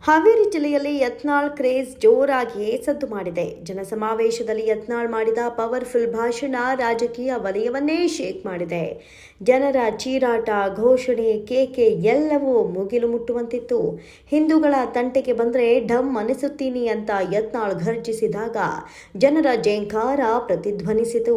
ಹಾವೇರಿ ಜಿಲ್ಲೆಯಲ್ಲಿ ಯತ್ನಾಳ್ ಕ್ರೇಜ್ ಜೋರಾಗಿಯೇ ಸದ್ದು ಮಾಡಿದೆ. ಜನಸಮಾವೇಶದಲ್ಲಿ ಯತ್ನಾಳ್ ಮಾಡಿದ ಪವರ್ಫುಲ್ ಭಾಷಣ ರಾಜಕೀಯ ವಲಯವನ್ನೇ ಶೇಕ್ ಮಾಡಿದೆ. ಜನರ ಚೀರಾಟ, ಘೋಷಣೆ, ಕೇಕೆ ಎಲ್ಲವೂ ಮುಗಿಲು ಮುಟ್ಟುವಂತಿತ್ತು. ಹಿಂದೂಗಳ ತಂಟೆಗೆ ಬಂದರೆ ಢಮ್ ಅನಿಸುತ್ತೀನಿ ಅಂತ ಯತ್ನಾಳ್ ಘರ್ಜಿಸಿದಾಗ ಜನರ ಜೇಂಕಾರ ಪ್ರತಿಧ್ವನಿಸಿತು.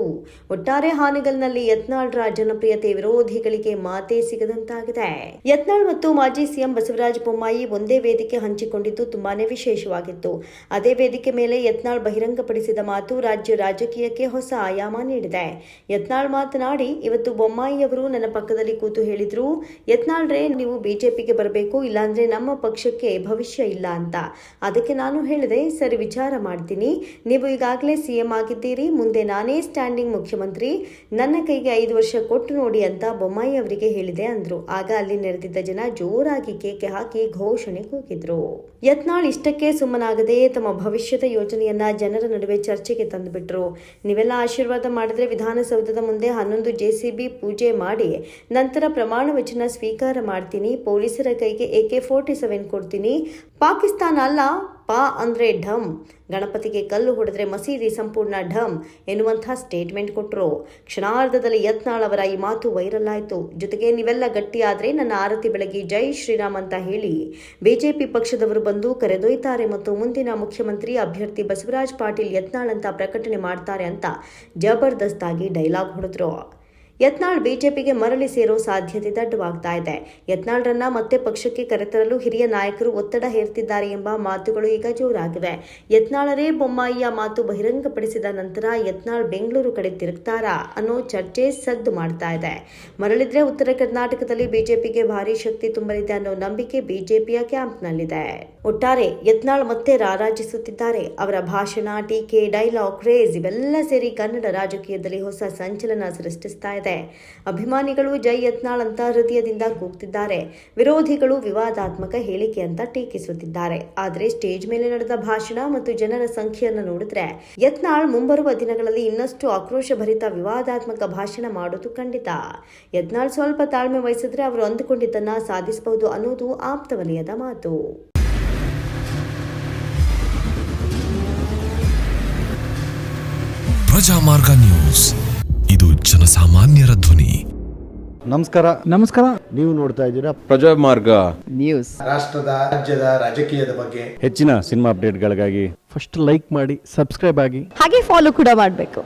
ಒಟ್ಟಾರೆ ಹಾನಗಲ್ನಲ್ಲಿ ಯತ್ನಾಳ್ರ ಜನಪ್ರಿಯತೆ ವಿರೋಧಿಗಳಿಗೆ ಮಾತೇ ಸಿಗದಂತಾಗಿದೆ. ಯತ್ನಾಳ್ ಮತ್ತು ಮಾಜಿ ಸಿಎಂ ಬಸವರಾಜ ಬೊಮ್ಮಾಯಿ ಒಂದೇ ವೇದಿಕೆ ಹಂಚಿಕೊಂಡಿದ್ದು ತುಂಬಾನೇ ವಿಶೇಷವಾಗಿತ್ತು. ಅದೇ ವೇದಿಕೆ ಮೇಲೆ ಯತ್ನಾಳ್ ಬಹಿರಂಗಪಡಿಸಿದ ಮಾತು ರಾಜ್ಯ ರಾಜಕೀಯಕ್ಕೆ ಹೊಸ ಆಯಾಮ ನೀಡಿದೆ. ಯತ್ನಾಳ್ ಮಾತನಾಡಿ, ಇವತ್ತು ಬೊಮ್ಮಾಯಿ ಅವರು ನನ್ನ ಪಕ್ಕದಲ್ಲಿ ಕೂತು ಹೇಳಿದ್ರು, ಯತ್ನಾಳ್ರೇ ನೀವು ಬಿಜೆಪಿಗೆ ಬರಬೇಕು, ಇಲ್ಲಾಂದ್ರೆ ನಮ್ಮ ಪಕ್ಷಕ್ಕೆ ಭವಿಷ್ಯ ಇಲ್ಲ ಅಂತ. ಅದಕ್ಕೆ ನಾನು ಹೇಳಿದೆ, ಸರಿ ವಿಚಾರ ಮಾಡ್ತೀನಿ, ನೀವು ಈಗಾಗಲೇ ಸಿಎಂ ಆಗಿದ್ದೀರಿ, ಮುಂದೆ ನಾನೇ ಸ್ಟ್ಯಾಂಡಿಂಗ್ ಮುಖ್ಯಮಂತ್ರಿ, ನನ್ನ ಕೈಗೆ 5 ವರ್ಷ ಕೊಟ್ಟು ನೋಡಿ ಅಂತ ಬೊಮ್ಮಾಯಿ ಅವರಿಗೆ ಹೇಳಿದೆ ಅಂದ್ರು. ಆಗ ಅಲ್ಲಿ ನೆರೆದಿದ್ದ ಜನ ಜೋರಾಗಿ ಕೇಕೆ ಹಾಕಿ ಘೋಷಣೆ ಕೂಗಿದ್ರು. ಯತ್ನಾಳ್ ಇಷ್ಟಕ್ಕೆ ಸುಮ್ಮನಾಗದೆ ತಮ್ಮ ಭವಿಷ್ಯದ ಯೋಜನೆಯನ್ನ ಜನರ ನಡುವೆ ಚರ್ಚೆಗೆ ತಂದುಬಿಟ್ರು. ನೀವೆಲ್ಲ ಆಶೀರ್ವಾದ ಮಾಡಿದ್ರೆ ವಿಧಾನಸೌಧದ ಮುಂದೆ 11 JCB ಪೂಜೆ ಮಾಡಿ ನಂತರ ಪ್ರಮಾಣ ವಚನ ಸ್ವೀಕಾರ ಮಾಡ್ತೀನಿ, ಪೊಲೀಸರ ಕೈಗೆ AK-47 ಕೊಡ್ತೀನಿ, ಪಾಕಿಸ್ತಾನ ಅಲ್ಲ ಪಾ ಅಂದ್ರೆ ಢಮ್, ಗಣಪತಿಗೆ ಕಲ್ಲು ಹೊಡೆದ್ರೆ ಮಸೀದಿ ಸಂಪೂರ್ಣ ಢಮ್ ಎನ್ನುವಂತಹ ಸ್ಟೇಟ್ಮೆಂಟ್ ಕೊಟ್ಟರು. ಕ್ಷಣಾರ್ಧದಲ್ಲಿ ಯತ್ನಾಳ್ ಅವರ ಈ ಮಾತು ವೈರಲ್ ಆಯಿತು. ಜೊತೆಗೆ ನೀವೆಲ್ಲ ಗಟ್ಟಿಯಾದ್ರೆ ನನ್ನ ಆರತಿ ಬೆಳಗಿ ಜೈ ಶ್ರೀರಾಮ್ ಅಂತ ಹೇಳಿ ಬಿಜೆಪಿ ಪಕ್ಷದವರು ಬಂದು ಕರೆದೊಯ್ತಾರೆ ಮತ್ತು ಮುಂದಿನ ಮುಖ್ಯಮಂತ್ರಿ ಅಭ್ಯರ್ಥಿ ಬಸವರಾಜ ಪಾಟೀಲ್ ಯತ್ನಾಳ್ ಅಂತ ಪ್ರಕಟಣೆ ಮಾಡ್ತಾರೆ ಅಂತ ಜಬರ್ದಸ್ತ್ ಆಗಿ ಡೈಲಾಗ್ ಹೊಡೆದ್ರು. ಯತ್ನಾಳ್ ಬಿಜೆಪಿಗೆ ಮರಳಿ ಸೇರೋ ಸಾಧ್ಯತೆ ದಟ್ಟವಾಗ್ತಾ ಇದೆ. ಯತ್ನಾಳ್ರನ್ನ ಮತ್ತೆ ಪಕ್ಷಕ್ಕೆ ಕರೆತರಲು ಹಿರಿಯ ನಾಯಕರು ಒತ್ತಡ ಹೇರ್ತಿದ್ದಾರೆ ಎಂಬ ಮಾತುಗಳು ಈಗ ಜೋರಾಗಿವೆ. ಯತ್ನಾಳರೇ ಬೊಮ್ಮಾಯಿಯ ಮಾತು ಬಹಿರಂಗಪಡಿಸಿದ ನಂತರ ಯತ್ನಾಳ್ ಬೆಂಗಳೂರು ಕಡೆ ತಿರುಗ್ತಾರಾ ಅನ್ನೋ ಚರ್ಚೆ ಸದ್ದು ಮಾಡ್ತಾ ಇದೆ. ಮರಳಿದ್ರೆ ಉತ್ತರ ಕರ್ನಾಟಕದಲ್ಲಿ ಬಿಜೆಪಿಗೆ ಭಾರಿ ಶಕ್ತಿ ತುಂಬಲಿದೆ ಅನ್ನೋ ನಂಬಿಕೆ ಬಿಜೆಪಿಯ ಕ್ಯಾಂಪ್ನಲ್ಲಿದೆ. ಒಟ್ಟಾರೆ ಯತ್ನಾಳ್ ಮತ್ತೆ ರಾರಾಜಿಸುತ್ತಿದ್ದಾರೆ. ಅವರ ಭಾಷಣ, ಟೀಕೆ, ಡೈಲಾಗ್, ಕ್ರೇಜ್ ಇವೆಲ್ಲ ಸೇರಿ ಕನ್ನಡ ರಾಜಕೀಯದಲ್ಲಿ ಹೊಸ ಸಂಚಲನ ಸೃಷ್ಟಿಸ್ತಾ ಇದೆ. ಅಭಿಮಾನಿಗಳು ಜೈ ಯತ್ನಾಳ್ ಅಂತ ಹೃದಯದಿಂದ ಕೂಗ್ತಿದ್ದಾರೆ. ವಿರೋಧಿಗಳು ವಿವಾದಾತ್ಮಕ ಹೇಳಿಕೆ ಅಂತ ಟೀಕಿಸುತ್ತಿದ್ದಾರೆ. ಆದರೆ ಸ್ಟೇಜ್ ಮೇಲೆ ನಡೆದ ಭಾಷಣ ಮತ್ತು ಜನರ ಸಂಖ್ಯೆಯನ್ನು ನೋಡಿದ್ರೆ ಯತ್ನಾಳ್ ಮುಂಬರುವ ದಿನಗಳಲ್ಲಿ ಇನ್ನಷ್ಟು ಆಕ್ರೋಶಭರಿತ ವಿವಾದಾತ್ಮಕ ಭಾಷಣ ಮಾಡೋದು ಖಂಡಿತ. ಯತ್ನಾಳ್ ಸ್ವಲ್ಪ ತಾಳ್ಮೆ ವಹಿಸಿದ್ರೆ ಅವರು ಅಂದುಕೊಂಡಿದ್ದನ್ನ ಸಾಧಿಸಬಹುದು ಅನ್ನೋದು ಆಪ್ತ ವಲಯದ ಮಾತು. ಪ್ರಜಾಮಾರ್ಗ ನ್ಯೂಸ್, ಇದು ಜನಸಾಮಾನ್ಯರ ಧ್ವನಿ. ನಮಸ್ಕಾರ. ನೀವು ನೋಡ್ತಾ ಇದ್ದೀರಾ ಪ್ರಜಾಮಾರ್ಗ ನ್ಯೂಸ್. ರಾಷ್ಟ್ರದ, ರಾಜ್ಯದ ರಾಜಕೀಯದ ಬಗ್ಗೆ ಹೆಚ್ಚಿನ ಸಿನಿಮಾ ಅಪ್ಡೇಟ್ಗಳಿಗಾಗಿ ಫಸ್ಟ್ ಲೈಕ್ ಮಾಡಿ, ಸಬ್ಸ್ಕ್ರೈಬ್ ಆಗಿ, ಹಾಗೆ ಫಾಲೋ ಕೂಡ ಮಾಡಬೇಕು.